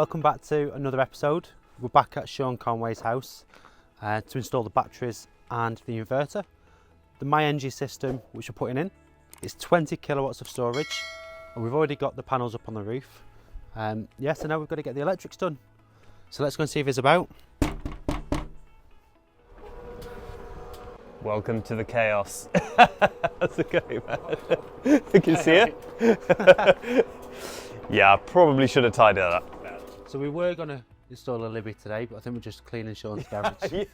welcome back to another episode. We're back at Sean Conway's house to install the batteries and the inverter. The MyEnergy system which we're putting in is 20 kilowatts of storage, and we've already got the panels up on the roof. So now we've got to get the electrics done. So let's go and see if he's about. Welcome to the chaos. How's it going, man? Can you see it? Yeah, I probably should have tidied that up. So we were going to install a Libbi today, but I think we're just cleaning Sean's garage.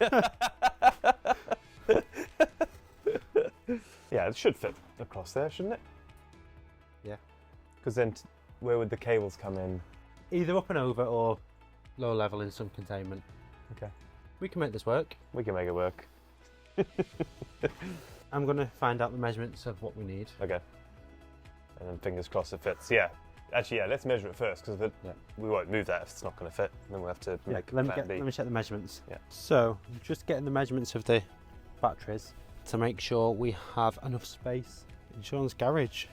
Yeah, it should fit across there, shouldn't it? Yeah. Because then where would the cables come in? Either up and over or low level in some containment. Okay. We can make this work. We can make it work. I'm going to find out the measurements of what we need. Okay. And then fingers crossed it fits. Yeah. Actually, yeah, let's measure it first, because we won't move that if it's not going to fit. Then we'll have to make let B. me check the measurements. Yeah. So, just getting the measurements of the batteries to make sure we have enough space in Sean's garage.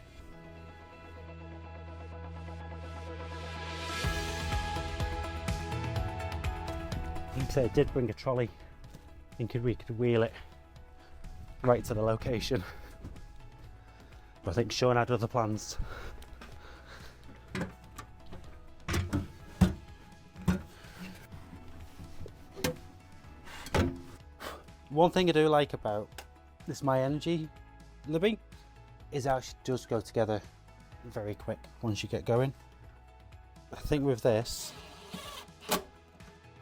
So it did bring a trolley, thinking we could wheel it right to the location. But I think Sean had other plans. One thing I do like about this MyEnergy Libbi is it actually does go together very quick once you get going. I think with this,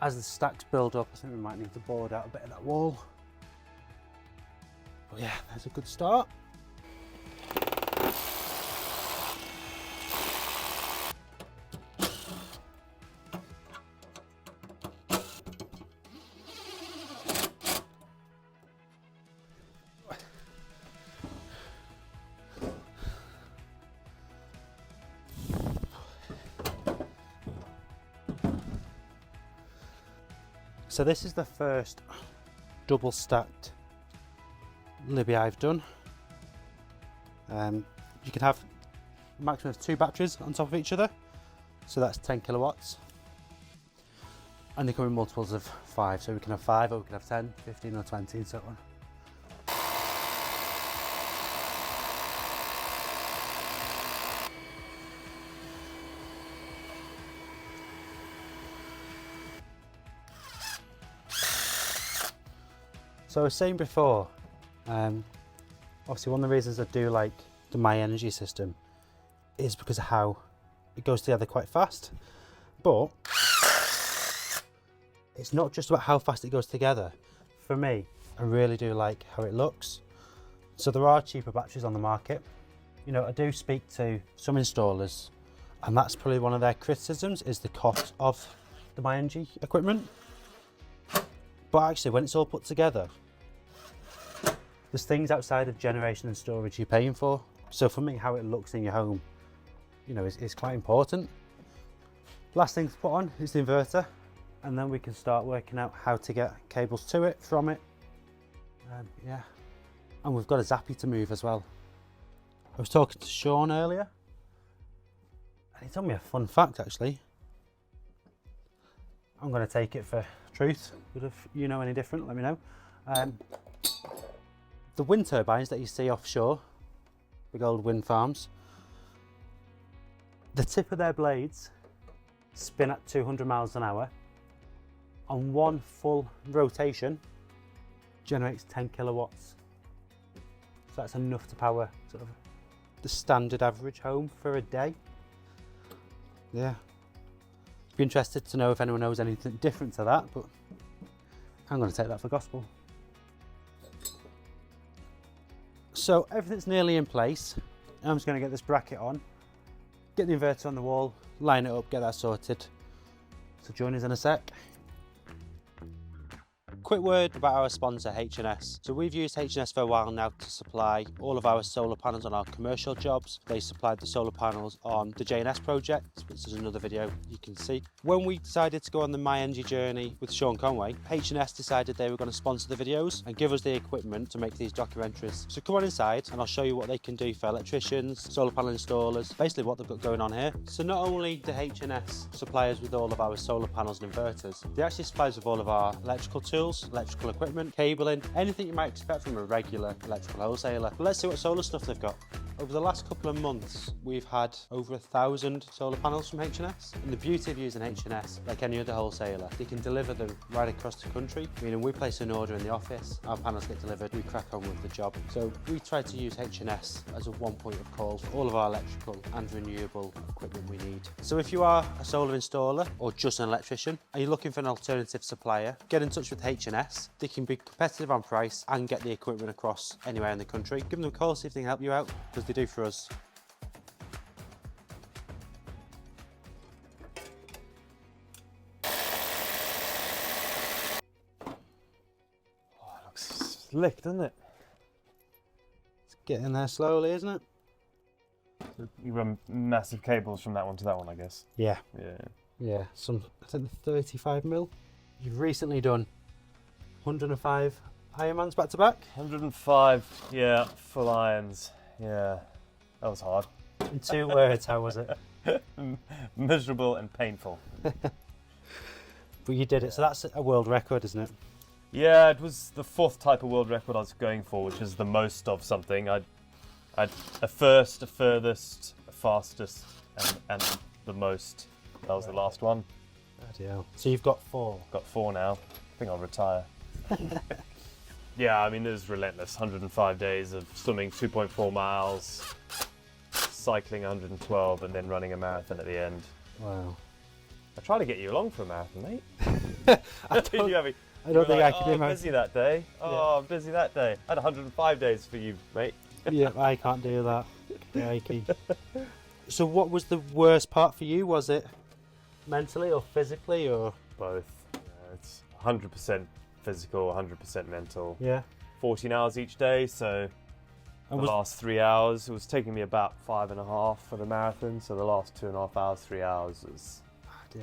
as the stacks build up, I think we might need to board out a bit of that wall. But yeah, that's a good start. So this is the first double stacked Libbi I've done. You can have a maximum of 2 batteries on top of each other, so that's 10 kilowatts. And they come in multiples of 5, so we can have 5 or we can have 10, 15 or 20 and so on. So I was saying before, obviously one of the reasons I do like the MyEnergy system is because of how it goes together quite fast. But it's not just about how fast it goes together. For me, I really do like how it looks. So there are cheaper batteries on the market. You know, I do speak to some installers, and that's probably one of their criticisms, is the cost of the MyEnergy equipment. But actually, when it's all put together, there's things outside of generation and storage you're paying for. So for me, how it looks in your home, you know, is quite important. Last thing to put on is the inverter, and then we can start working out how to get cables to it, from it. Yeah, and we've got a zappy to move as well. I was talking to Sean earlier, and he told me a fun fact actually. I'm going to take it for truth, but if you know any different, let me know. The wind turbines that you see offshore, big old wind farms, the tip of their blades spin at 200 miles an hour. On one full rotation, generates 10 kilowatts. So that's enough to power sort of the standard average home for a day. Yeah. Be interested to know if anyone knows anything different to that, but I'm going to take that for gospel. So everything's nearly in place. I'm just going to get this bracket on, get the inverter on the wall, line it up, get that sorted. So join us in a sec. quick word about our sponsor H&S. So we've used H&S for a while now to supply all of our solar panels on our commercial jobs. They supplied the solar panels on the J&S project, which is another video you can see. When we decided to go on the My Energy journey with Sean Conway, H&S decided they were going to sponsor the videos and give us the equipment to make these documentaries. So come on inside and I'll show you what they can do for electricians, solar panel installers, basically what they've got going on here. So not only do H&S supply us with all of our solar panels and inverters, they actually supply us with all of our electrical tools, electrical equipment, cabling, anything you might expect from a regular electrical wholesaler. But let's see what solar stuff they've got. Over the last couple of months, we've had over 1,000 solar panels from H&S. And the beauty of using H&S, like any other wholesaler, they can deliver them right across the country. Meaning we place an order in the office, our panels get delivered, we crack on with the job. So we try to use H&S as a one point of call for all of our electrical and renewable equipment we need. So if you are a solar installer or just an electrician, and you're looking for an alternative supplier, get in touch with H&S. They can be competitive on price and get the equipment across anywhere in the country. Give them a call, see if they can help you out, because they do for us. Oh, it looks slick, doesn't it? It's getting there slowly, isn't it? You run massive cables from that one to that one, I guess. Yeah. Yeah. Some, I think 35 mil. You've recently done 105 Ironmans back to back. 105, yeah, full irons. Yeah, that was hard. In 2 words, how was it? Miserable and painful. But you did it, so that's a world record, isn't it? Yeah, it was the 4th type of world record I was going for, which is the most of something. I'd a first, a furthest, a fastest, and the most. That was the last one. Bloody hell. So you've got 4. Got 4 now. I think I'll retire. Yeah, I mean, it was relentless. 105 days of swimming 2.4 miles, cycling 112, and then running a marathon at the end. Wow. I try to get you along for a marathon, mate. I don't think like, I could do I'm busy that day. Oh, I'm busy that day. I had 105 days for you, mate. Yeah, I can't do that. Crikey. So what was the worst part for you? Was it mentally or physically or? Both. Yeah, it's 100% physical, 100% mental. Yeah. 14 hours each day, so the last 3 hours, it was taking me about 5.5 for the marathon, so the last 2.5 hours, 3 hours was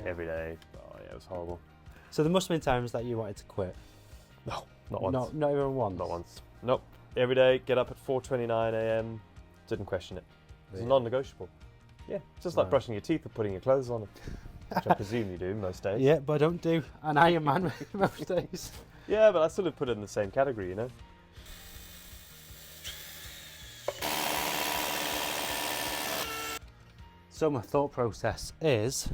every day. Oh yeah, it was horrible. So there must have been times that you wanted to quit? No, not once. Not even once? Not once. Nope. Every day, get up at 4:29 a.m. Didn't question it. It's non-negotiable. Yeah, just like brushing your teeth or putting your clothes on, which I presume you do most days. Yeah, but I don't do an Ironman most days. Yeah, but I sort of put it in the same category, you know? So my thought process is,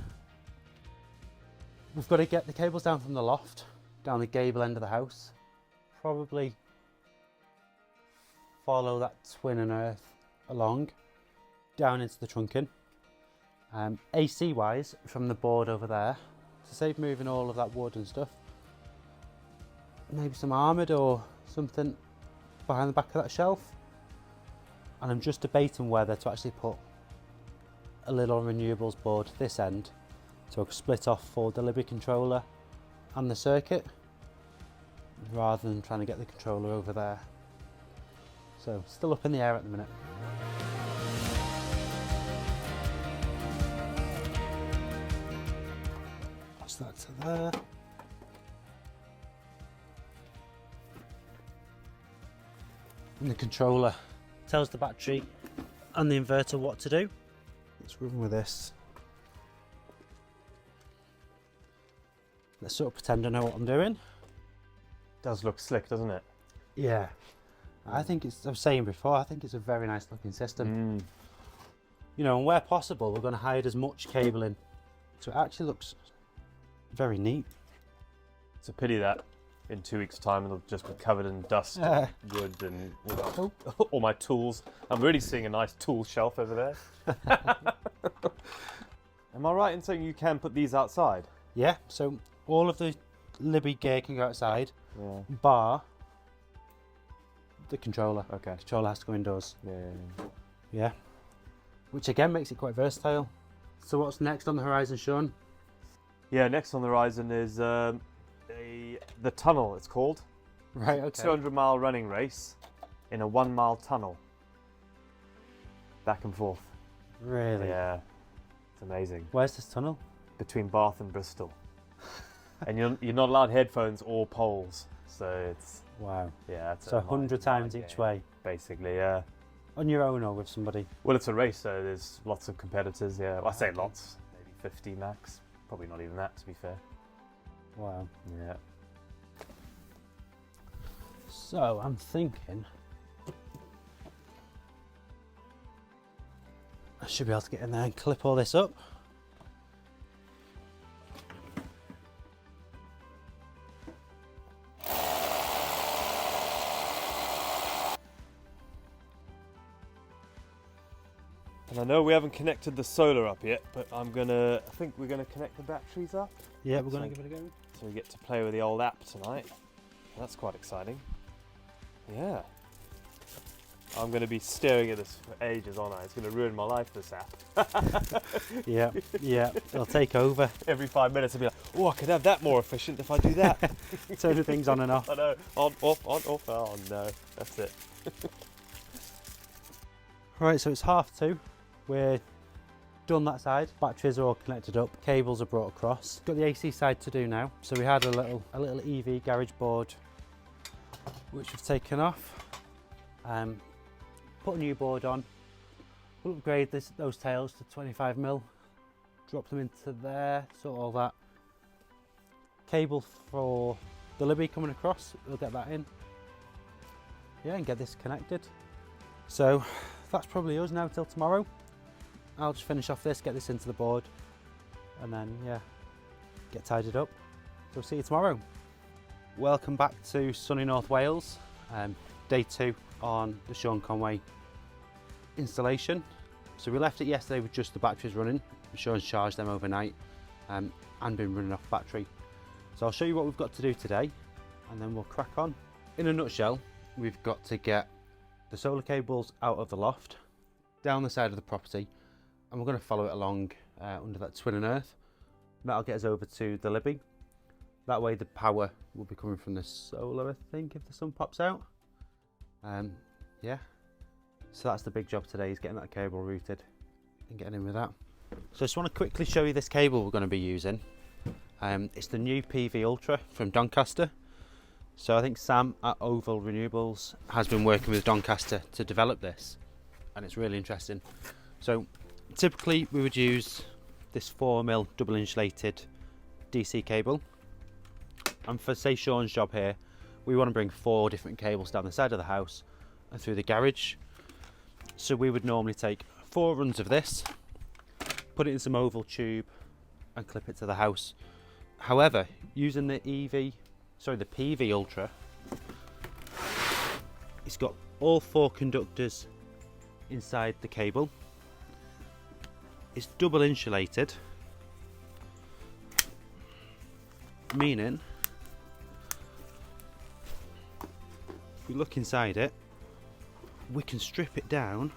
we've got to get the cables down from the loft, down the gable end of the house, probably follow that twin and earth along, down into the trunking. AC wise, from the board over there, to save moving all of that wood and stuff, maybe some armoured or something behind the back of that shelf. And I'm just debating whether to actually put a little renewables board this end to split off for the Libbi controller and the circuit, rather than trying to get the controller over there. So still up in the air at the minute. Pass that to there. And the controller tells the battery and the inverter what to do. Let's run with this. Let's sort of pretend I know what I'm doing. Does look slick, doesn't it? Yeah. I think it's, I was saying before, I think it's a very nice looking system. You know, and where possible, we're going to hide as much cabling. So it actually looks very neat. It's a pity that in 2 weeks' time it'll just be covered in dust, wood, and all my tools. I'm really seeing a nice tool shelf over there. Am I right in saying you can put these outside? Yeah, so all of the Libbi gear can go outside, bar the controller. Okay. The controller has to go indoors. Yeah. Which again makes it quite versatile. So what's next on the horizon, Sean? Yeah, next on the horizon is a the tunnel, it's called. Right, okay. 200-mile running race in a 1-mile tunnel. Back and forth. Really? Yeah, it's amazing. Where's this tunnel? Between Bath and Bristol. And you're not allowed headphones or poles, so it's... Wow. Yeah, it's so 100 times each way? Basically, yeah. On your own or with somebody? Well, it's a race, so there's lots of competitors, yeah. Well, I say lots, maybe 50 max. Probably not even that, to be fair. Wow. Yeah. So, I'm thinking... I should be able to get in there and clip all this up. And I know we haven't connected the solar up yet, but I think we're gonna connect the batteries up. Yeah, we're gonna give it a go. So we get to play with the old app tonight. That's quite exciting. Yeah. I'm gonna be staring at this for ages, aren't I? It's gonna ruin my life, this app. Yeah, it'll take over. Every 5 minutes I'll be like, oh, I could have that more efficient if I do that. Turn the things on and off. I know, on, off, on, off. Oh no, that's it. Right, so it's 2:30. We're done that side. Batteries are all connected up. Cables are brought across. Got the AC side to do now. So we had a little EV garage board, which we've taken off. Put a new board on. We'll upgrade those tails to 25mm. Drop them into there. Sort all that. Cable for the Libbi coming across. We'll get that in. Yeah, and get this connected. So that's probably us now till tomorrow. I'll just finish off this, get this into the board, and then, yeah, get tidied up. So see you tomorrow. Welcome back to sunny North Wales. Day 2 on the Sean Conway installation. So we left it yesterday with just the batteries running. Sean's charged them overnight and been running off battery. So I'll show you what we've got to do today, and then we'll crack on. In a nutshell, we've got to get the solar cables out of the loft, down the side of the property, and we're going to follow it along under that twin and earth. That'll get us over to the Libbi. That way the power will be coming from the solar, I think, if the sun pops out. Yeah, so that's the big job today, is getting that cable routed and getting in with that. So I just want to quickly show you this cable we're going to be using. It's the new PV Ultra from Doncaster. So I think Sam at Oval Renewables has been working with Doncaster to develop this, and it's really interesting. So typically we would use this 4mm double insulated DC cable, and for say Sean's job here, we want to bring 4 different cables down the side of the house and through the garage. So we would normally take 4 runs of this, put it in some oval tube and clip it to the house. However, using the PV Ultra, it's got all 4 conductors inside the cable. It's double insulated, meaning if we look inside it, we can strip it down,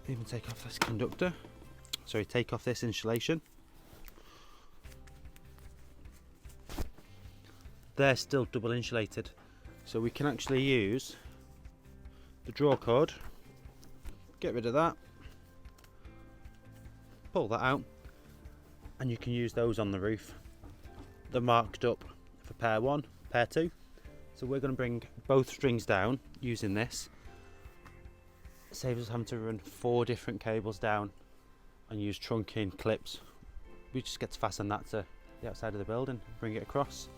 even take off this conductor, sorry, take off this insulation. They're still double insulated, so we can actually use the draw cord, get rid of that, pull that out, and you can use those on the roof. They're marked up for pair 1, pair 2. So we're going to bring both strings down using this. It saves us having to run 4 different cables down and use trunking clips. We just get to fasten that to the outside of the building, bring it across.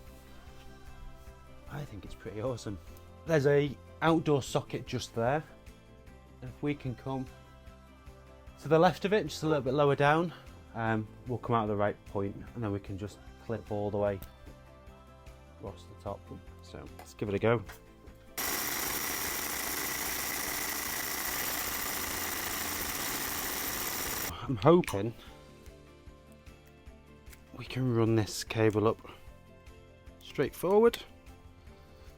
I think it's pretty awesome. There's a outdoor socket just there. If we can come to the left of it, just a little bit lower down, we'll come out at the right point, and then we can just clip all the way across the top. So let's give it a go. I'm hoping we can run this cable up straight forward.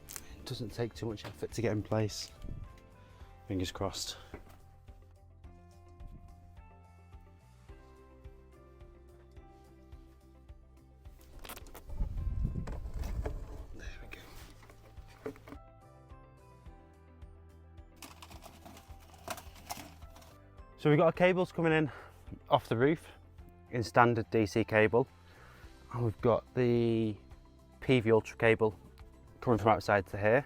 It doesn't take too much effort to get in place. Fingers crossed. So we've got our cables coming in off the roof in standard DC cable. And we've got the PV Ultra cable coming from outside to here.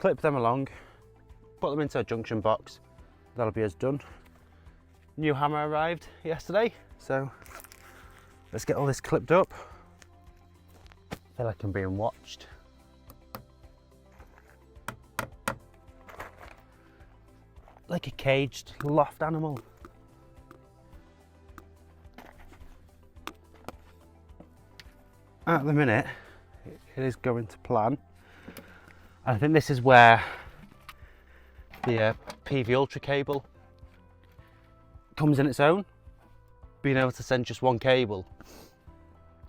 Clip them along, put them into a junction box. That'll be us done. New hammer arrived yesterday, so let's get all this clipped up. I feel like I'm being watched. Like a caged loft animal. At the minute, it is going to plan. And I think this is where the PV Ultra cable comes in its own. Being able to send just one cable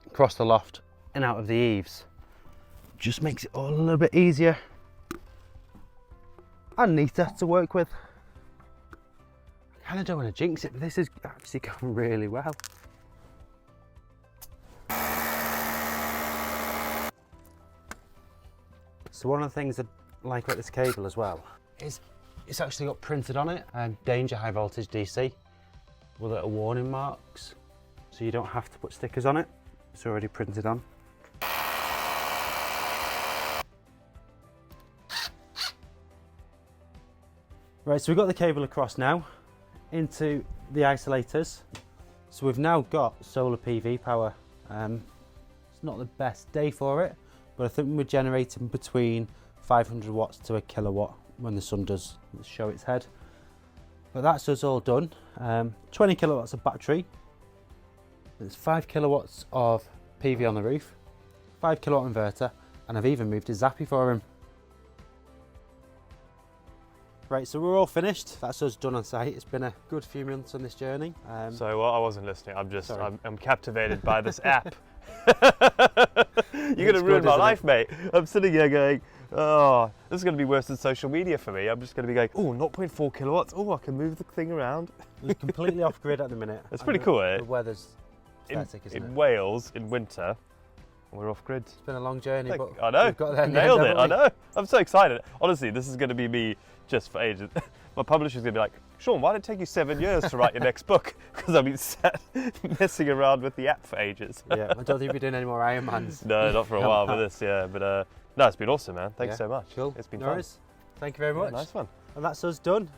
across the loft and out of the eaves just makes it all a little bit easier and neater to work with. I kind of don't want to jinx it, but this is actually going really well. So one of the things I like about this cable as well is it's actually got printed on it, danger high voltage DC with little warning marks, so you don't have to put stickers on it. It's already printed on. Right, so we've got the cable across now into the isolators. So we've now got solar PV power. It's not the best day for it, but I think we're generating between 500 watts to a kilowatt when the sun does show its head. But that's us all done. 20 kilowatts of battery. There's 5 kilowatts of PV on the roof, 5 kilowatt inverter, and I've even moved a zappy for him. Right, so we're all finished. That's us done on site. It's been a good few months on this journey. So well, I wasn't listening. I'm captivated by this app. You're going to ruin my life, mate. I'm sitting here going, oh, this is going to be worse than social media for me. I'm just going to be going, oh, 0.4 kilowatts. Oh, I can move the thing around. We're completely off grid at the minute. It's pretty cool, eh? The weather's pathetic, isn't it? In Wales, in winter, we're off grid. It's been a long journey, but I know. we've got there. Nailed it. I know. I'm so excited. Honestly, this is going to be me just for ages. My publisher's going to be like, Sean, why did it take you 7 years to write your next book? Because I've been sat messing around with the app for ages. Yeah, I don't think we're doing any more Ironmans. No, not for a while with this, yeah. But no, it's been awesome, man. Thanks so much. Cool. It's been No fun. worries. Thank you very much. Yeah, nice one. And that's us done.